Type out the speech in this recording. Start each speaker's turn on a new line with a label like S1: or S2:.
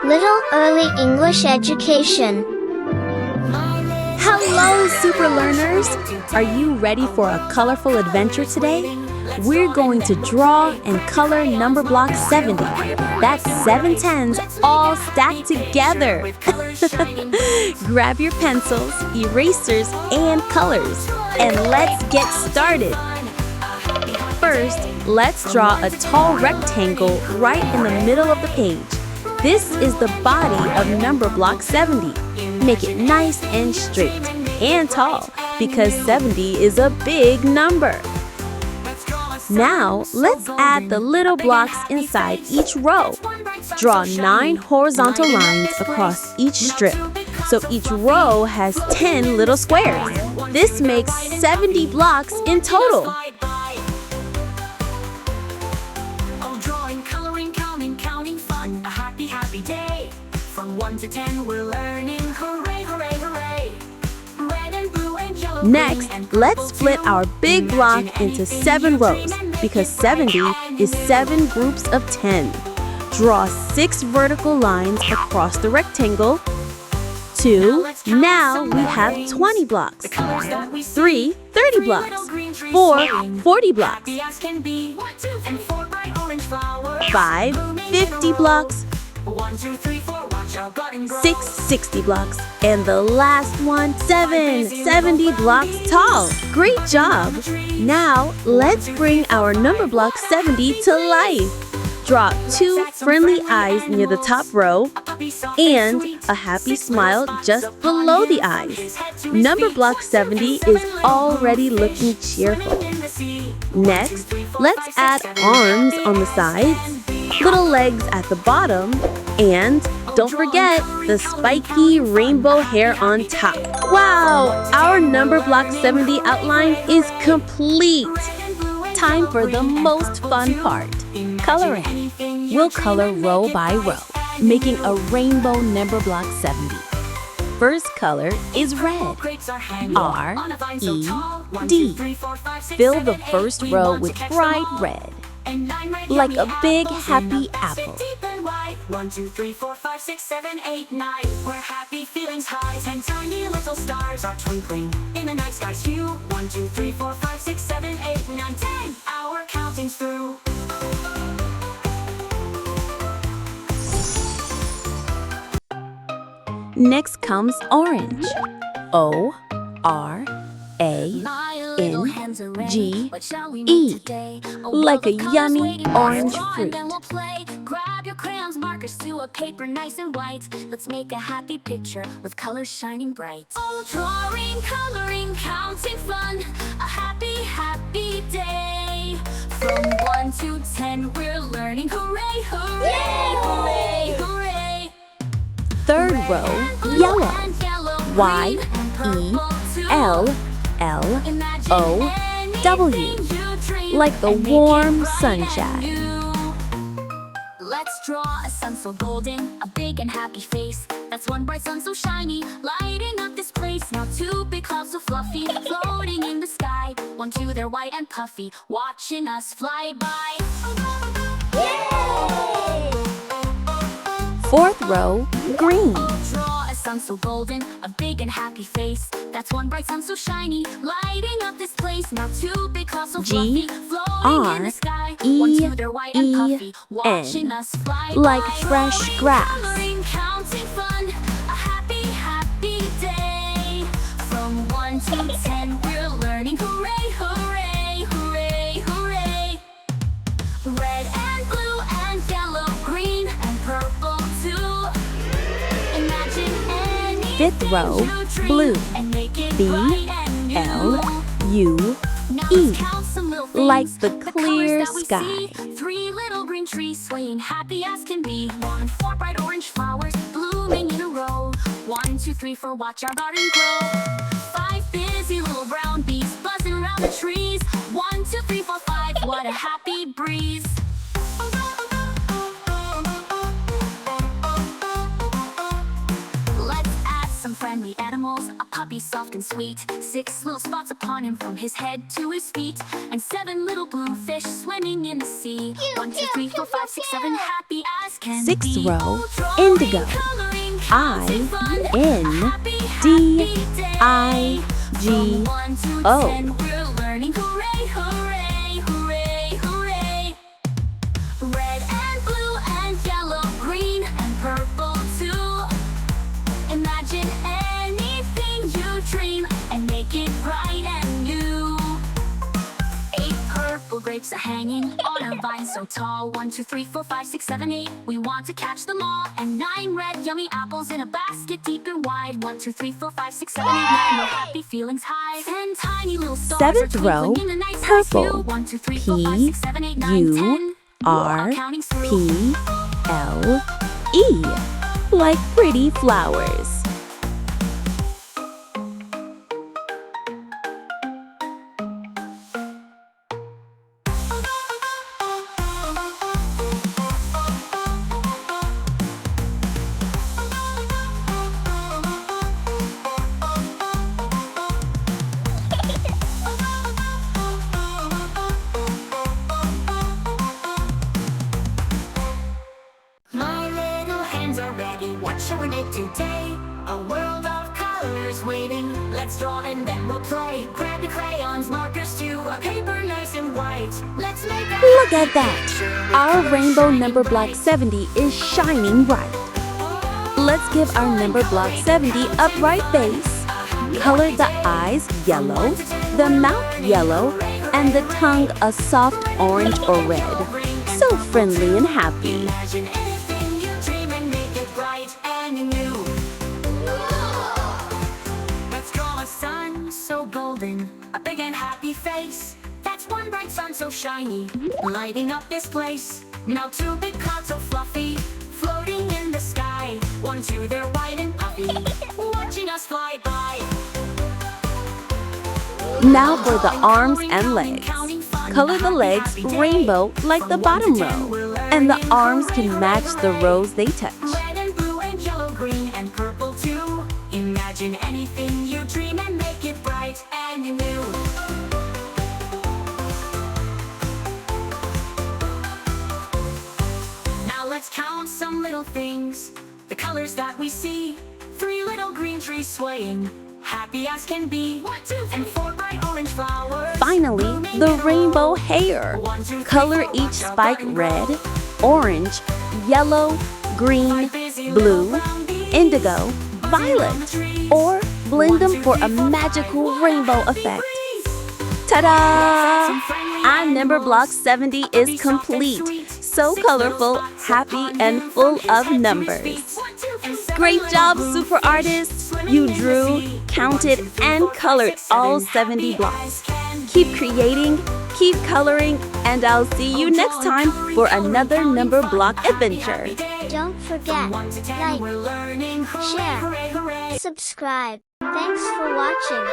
S1: Little Early English Education.
S2: Hello, super learners! Are you ready for a colorful adventure today? We're going to draw and color Numberblock 70. That's 7 tens all stacked together. Grab your pencils, erasers, and colors, and let's get started. First, let's draw a tall rectangle right in the middle of the page. This is the body of Numberblock 70. Make it nice and straight and tall because 70 is a big number. Now, let's add the little blocks inside each row. Draw 9 horizontal lines across each strip, so each row has 10 little squares. This makes 70 blocks in total.
S3: Happy day. From 1 to 10 we're learning. Hooray, hooray, hooray. Red and blue and yellow.
S2: Next, let's split our big block into 7 rows because 70 is 7 groups of 10. Draw 6 vertical lines across the rectangle. 2. Now we have 20 blocks. 3. 30 blocks. 4. 40 blocks. 5. 50 blocks. 6. 60 blocks. And the last one, 7. 70 blocks tall. Great job! Now, let's bring our Numberblock 70 to life. Draw 2 friendly eyes near the top row and a happy smile just below the eyes. Numberblock 70 is already looking cheerful. Next, let's add arms on the sides, little legs at the bottom, and don't forget the spiky rainbow hair on top. Wow! Our Numberblock 70 outline is complete! Time for the most fun part, coloring. We'll color row by row, making a rainbow Numberblock 70. First color is red, R-E-D. Fill the first row with bright red, like a big happy apple.
S3: 1, 2, 3, 4, 5, 6, 7, 8, 9. We're happy, feelings high. 10 tiny little stars are twinkling in the night sky's hue. 1, 2, 3, 4, 5, 6, 7, 8, 9, 10. Our counting's through.
S2: Next comes orange. O-R-A-N-G-E. Like a yummy orange fruit.
S3: Grab your crayons, markers to a paper nice and white. Let's make a happy picture with colors shining bright. Oh, drawing, coloring, counting fun. A happy, happy day. From 1 to 10 we're learning. Hooray, hooray, hooray, hooray.
S2: Third row, yellow. Y-E-L-L-O-W. Like the warm sunshine.
S3: Let's draw a sun so golden, a big and happy face. That's one bright sun so shiny, lighting up this place. Now 2 big clouds so fluffy, floating in the sky. 1, 2, they're white and puffy, watching us fly by. Yay!
S2: Fourth row, green.
S3: Draw a sun so golden, a big and happy face. That's one bright sun so shiny, lighting up this place. Now 2 big clouds so fluffy, floating in the sky. 1, 2, they're white and puffy, watching us fly by.
S2: Like fresh grass.
S3: Coloring, counting fun, a happy, happy day. From 1 to 10 we're learning. Hooray, hooray, hooray, hooray. Red and blue and yellow, green and purple too. Imagine anything.
S2: Fifth row, blue. B-L-U-E. Like the clear sky.
S3: 3 little green trees swaying happy as can be. 1, 4 bright orange flowers blooming in a row. 1, 2, 3, 4, watch our garden grow. 5 busy little brown bees buzzing around the trees. 1, 2, 3, 4, 5, what a happy breeze. Let's add some friendly animals animals, a puppy soft and sweet. 6 little spots upon him from his head to his feet. And 7 little blue fish swimming in the sea. 1, 2, 3, 4, 5, 6, 7, happy as can be.
S2: 6th row,
S3: All drawing,
S2: indigo.
S3: coloring, counting fun.
S2: I-N-D-I-G-O.
S3: From 1 to 10, we're learning. Hooray, hooray, hooray, hooray. Red and blue and yellow, green and purple too. Imagine anything you dream and make it bright and new. 8 purple grapes are hanging on a vine so tall. 1, 2, 3, 4, 5, 6, 7, 8. We want to catch them all. And 9 red yummy apples in a basket deep and wide. 1, 2, 3, 4, 5, 6, 7, 8, 9. We're happy feelings high. 10 tiny little stars are
S2: 7th row,
S3: twinkling in the night sky
S2: purple.
S3: too. 1, 2, 3, 4, 5, 6, 7, 8, 9, 10.
S2: P-R-P-L-E. Like pretty flowers.
S3: My little hands are ready, what shall we make today? A world of colors waiting, let's draw and then we'll play. Grab the crayons, markers too, a paper nice and white. Let's make a
S2: Look at that! Our rainbow number block 70 is shining bright. Let's give our number block 70 a bright base. Color the eyes yellow, the mouth yellow, and the tongue a soft orange or red. So friendly and happy.
S3: Imagine anything you dream and make it bright and new. Let's draw a sun so golden, a big and happy face. That's one bright sun so shiny, lighting up this place. Now 2 big clouds so fluffy, floating in the sky. 1, 2, they're white and puffy, watching us fly by.
S2: Now for the arms and legs. Color the legs rainbow like the bottom row, and the arms can match the rows they touch.
S3: Red and blue and yellow, green and purple too. Imagine anything you dream and make it bright and new. Now let's count some little things, the colors that we see. 3 little green trees swaying, happy as can be. 1, 2, and 4 bright orange flowers.
S2: Finally, the rainbow hair. Color each spike red, orange, yellow, green, blue, indigo, violet, or blend them for a magical rainbow effect. Ta-da! Our Numberblock 70 is complete. So colorful, happy, and full of numbers. Great job, super artists! You drew, counted, and colored all 70 blocks. Keep creating, keep coloring, and I'll see you next time for another number block adventure.
S1: Don't forget, like, share, subscribe. Thanks for watching.